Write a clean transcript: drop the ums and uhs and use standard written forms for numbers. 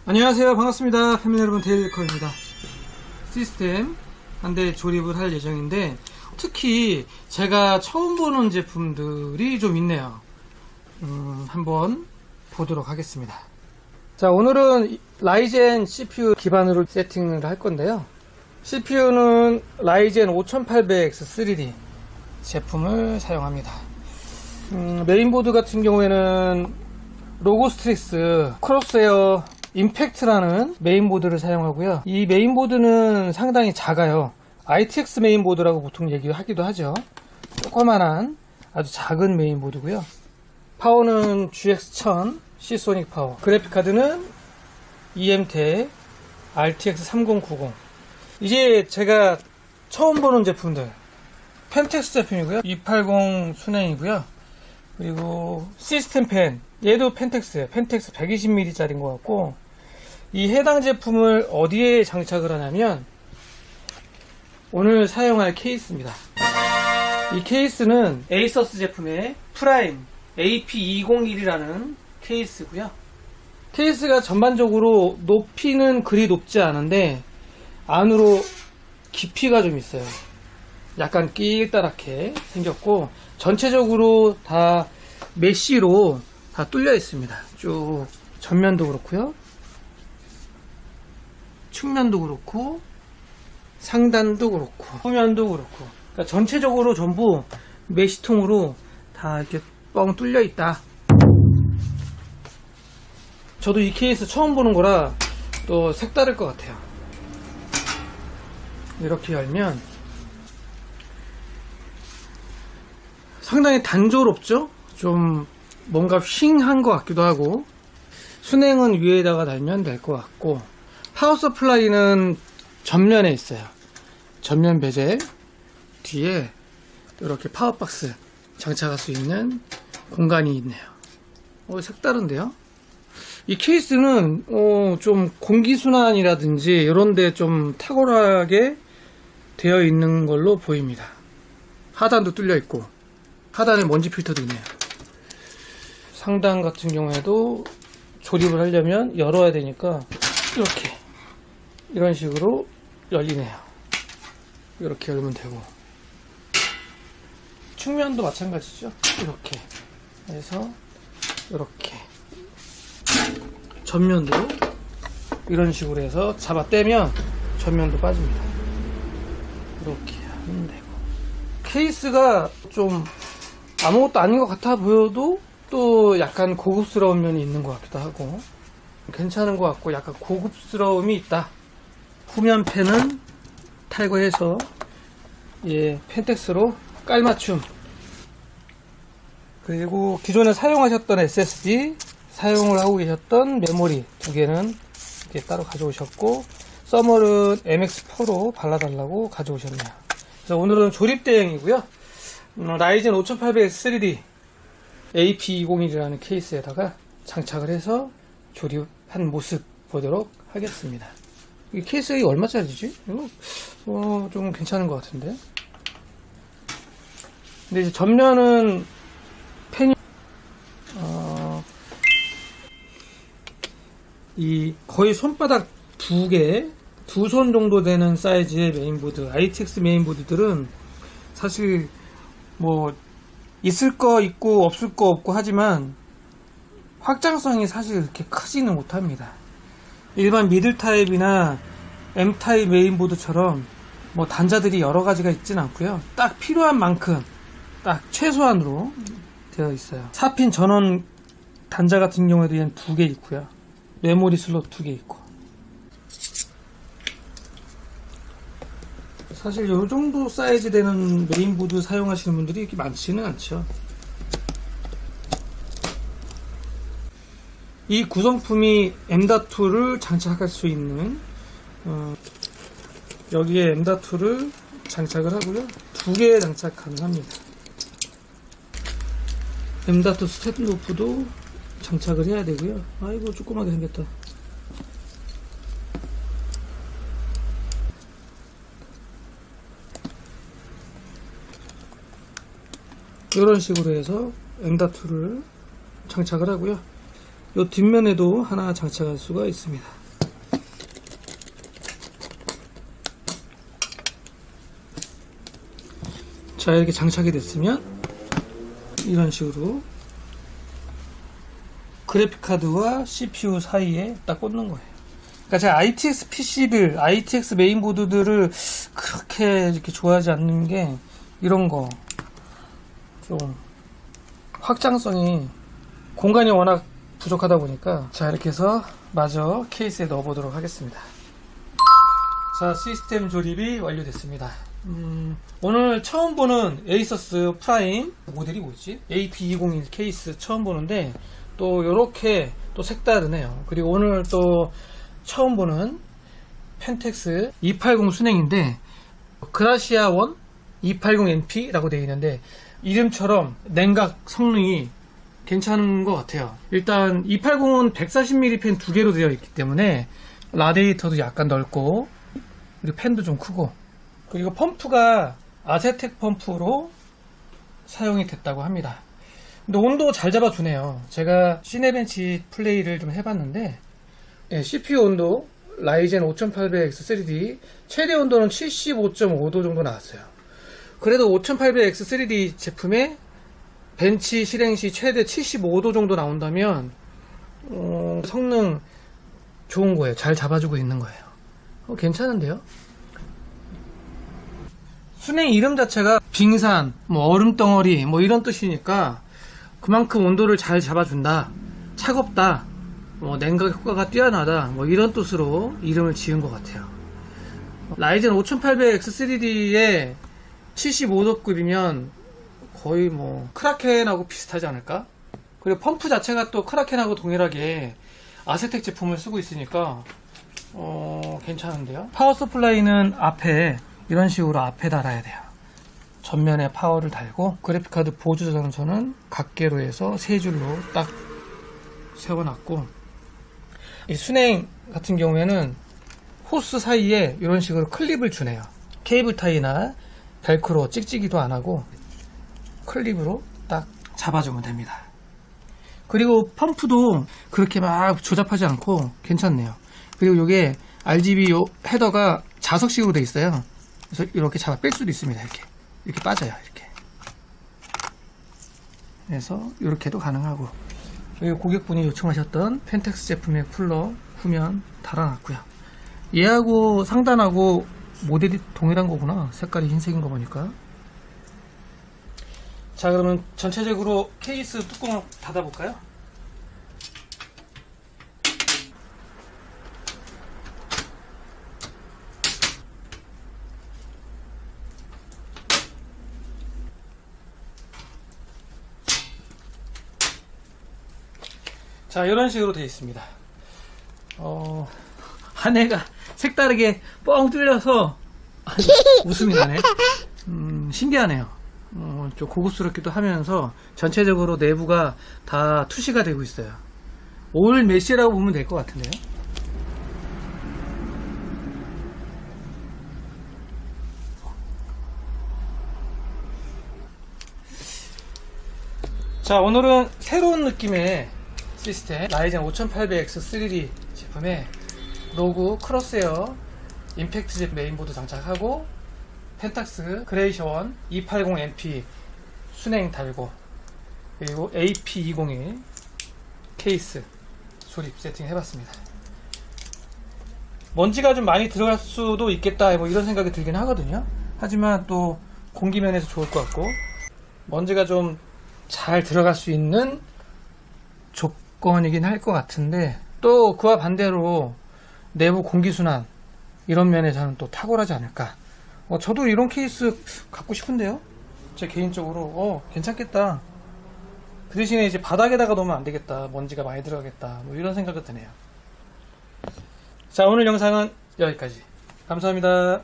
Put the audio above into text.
안녕하세요. 반갑습니다. 패밀리 여러분, 데일리커입니다. 시스템 한 대 조립을 할 예정인데, 특히 제가 처음 보는 제품들이 좀 있네요. 한번 보도록 하겠습니다. 자, 오늘은 라이젠 CPU 기반으로 세팅을 할 건데요. CPU는 라이젠 5800X 3D 제품을 사용합니다. 메인보드 같은 경우에는 로고스트릭스 크로스에어 임팩트라는 메인보드를 사용하고요. 이 메인보드는 상당히 작아요. ITX 메인보드라고 보통 얘기하기도 하죠. 조그만한 아주 작은 메인보드고요. 파워는 GX1000 C소닉 파워. 그래픽카드는 EMTEC RTX 3090. 이제 제가 처음 보는 제품들, 펜텍스 제품이고요. 280 순행이고요. 그리고 시스템 펜, 얘도 펜텍스 120mm 짜리인 것 같고, 이 해당 제품을 어디에 장착을 하냐면 오늘 사용할 케이스입니다. 이 케이스는 에이서스 제품의 프라임 AP201이라는 케이스고요. 케이스가 전반적으로 높이는 그리 높지 않은데 안으로 깊이가 좀 있어요. 약간 끼일다랗게 생겼고, 전체적으로 다 메쉬로 다 뚫려 있습니다. 쭉 전면도 그렇고요, 측면도 그렇고, 상단도 그렇고, 후면도 그렇고, 그러니까 전체적으로 전부 메쉬통으로 다 이렇게 뻥 뚫려 있다. 저도 이 케이스 처음 보는 거라 또 색다를 것 같아요. 이렇게 열면 상당히 단조롭죠? 좀 뭔가 휑한 것 같기도 하고, 순행은 위에다가 달면 될 것 같고, 파워 서플라이는 전면에 있어요. 전면 베젤 뒤에 이렇게 파워박스 장착할 수 있는 공간이 있네요. 색다른데요? 이 케이스는 좀 공기순환이라든지 이런데 좀 탁월하게 되어 있는 걸로 보입니다. 하단도 뚫려 있고, 하단에 먼지 필터도 있네요. 상단 같은 경우에도 조립을 하려면 열어야 되니까 이렇게 이런 식으로 열리네요. 이렇게 열면 되고, 측면도 마찬가지죠. 이렇게 해서 이렇게, 전면도 이런 식으로 해서 잡아 떼면 전면도 빠집니다. 이렇게 하면 되고, 케이스가 좀 아무것도 아닌 것 같아 보여도 또 약간 고급스러운 면이 있는 것 같기도 하고, 괜찮은 것 같고 약간 고급스러움이 있다. 후면 펜은 탈거해서 펜텍스로 깔맞춤. 그리고 기존에 사용하셨던 SSD, 사용을 하고 계셨던 메모리 두 개는 이렇게 따로 가져오셨고, 써머는 MX4로 발라달라고 가져오셨네요. 그래서 오늘은 조립 대행이고요. 라이젠 5800X 3D AP201이라는 케이스에다가 장착을 해서 조립한 모습 보도록 하겠습니다. 이 케이스가 얼마짜리지? 이거 좀 괜찮은 것 같은데. 근데 이제 전면은 펜이 이 거의 손바닥 두 손 정도 되는 사이즈의 메인보드, ITX 메인보드들은 사실 뭐 있을 거 있고 없을 거 없고 하지만 확장성이 사실 그렇게 크지는 못합니다. 일반 미들 타입이나 M 타입 메인보드처럼 뭐 단자들이 여러 가지가 있진 않고요. 딱 필요한 만큼 딱 최소한으로 되어 있어요. 4핀 전원 단자 같은 경우에도 얘는 2개 있고요. 메모리 슬롯 2개 있고. 사실 이 정도 사이즈 되는 메인보드 사용하시는 분들이 이렇게 많지는 않죠. 이 구성품이 M.2를 장착할 수 있는, 여기에 M.2를 장착을 하고요. 2개 장착 가능합니다. M.2 스탠드오프도 장착을 해야 되고요. 아이고, 조그맣게 생겼다. 이런 식으로 해서 M.2를 장착을 하고요. 이 뒷면에도 하나 장착할 수가 있습니다. 자, 이렇게 장착이 됐으면 이런 식으로 그래픽카드와 CPU 사이에 딱 꽂는 거예요. 그러니까 제가 ITX PC들, ITX 메인보드들을 그렇게 이렇게 좋아하지 않는 게 이런 거 좀 확장성이 공간이 워낙 부족하다 보니까, 자, 이렇게 해서 마저 케이스에 넣어 보도록 하겠습니다. 자, 시스템 조립이 완료됐습니다. 오늘 처음 보는 에이서스 프라임 모델이 뭐지? AP201 케이스 처음 보는데 또 이렇게 또 색다르네요. 그리고 오늘 또 처음 보는 펜텍스 280 순행인데 그라시아 원 280NP라고 되어 있는데 이름처럼 냉각 성능이 괜찮은 것 같아요. 일단 280은 140mm 펜 두 개로 되어 있기 때문에 라디에이터도 약간 넓고 그리고 펜도 좀 크고, 그리고 펌프가 아세텍 펌프로 사용이 됐다고 합니다. 근데 온도 잘 잡아주네요. 제가 시네벤치 플레이를 좀 해봤는데 CPU 온도 라이젠 5800X3D 최대 온도는 75.5도 정도 나왔어요. 그래도 5800X3D 제품에 벤치 실행 시 최대 75도 정도 나온다면 성능 좋은 거예요. 잘 잡아주고 있는 거예요. 괜찮은데요? 순행 이름 자체가 빙산, 얼음덩어리 이런 뜻이니까 그만큼 온도를 잘 잡아준다, 차갑다, 냉각 효과가 뛰어나다, 이런 뜻으로 이름을 지은 것 같아요. 라이젠 5800X3D에 75도급이면 거의 크라켄하고 비슷하지 않을까? 그리고 펌프 자체가 또 크라켄하고 동일하게 아세텍 제품을 쓰고 있으니까 괜찮은데요? 파워 서플라이는 앞에 이런 식으로 앞에 달아야 돼요. 전면에 파워를 달고, 그래픽카드 보조 전선은 각계로 해서 세 줄로 딱 세워놨고, 이 순행 같은 경우에는 호스 사이에 이런 식으로 클립을 주네요. 케이블 타이나 벨크로 찍찍이도 안하고 클립으로 딱 잡아주면 됩니다. 그리고 펌프도 그렇게 막 조잡하지 않고 괜찮네요. 그리고 이게 RGB 요 헤더가 자석식으로 되어 있어요. 그래서 이렇게 잡아 뺄 수도 있습니다. 이렇게 빠져요. 이렇게. 그래서 이렇게도 가능하고, 그리고 고객분이 요청하셨던 펜텍스 제품의 쿨러 후면 달아놨고요. 얘하고 상단하고 모델이 동일한 거구나. 색깔이 흰색인 거 보니까. 자, 그러면 전체적으로 케이스 뚜껑을 닫아볼까요? 자, 이런 식으로 되어 있습니다. 안에가 색다르게 뻥 뚫려서 웃음이 나네. 신기하네요. 좀 고급스럽기도 하면서 전체적으로 내부가 다 투시가 되고 있어요. 올 메쉬라고 보면 될 것 같은데요. 자, 오늘은 새로운 느낌의 시스템 라이젠 5800X3D 제품에 로그 크로스웨어 임팩트 젯 메인보드 장착하고 펜텍스 그레이션 280NP 순행 달고, 그리고 AP201 케이스 조립 세팅 해봤습니다. 먼지가 좀 많이 들어갈 수도 있겠다 이런 생각이 들긴 하거든요. 하지만 또 공기면에서 좋을 것 같고, 먼지가 좀 잘 들어갈 수 있는 조건이긴 할 것 같은데, 또 그와 반대로 내부 공기순환 이런 면에서는 또 탁월하지 않을까. 저도 이런 케이스 갖고 싶은데요. 제 개인적으로 괜찮겠다. 그 대신에 이제 바닥에다가 놓으면 안 되겠다, 먼지가 많이 들어가겠다, 이런 생각이 드네요. 자, 오늘 영상은 여기까지. 감사합니다.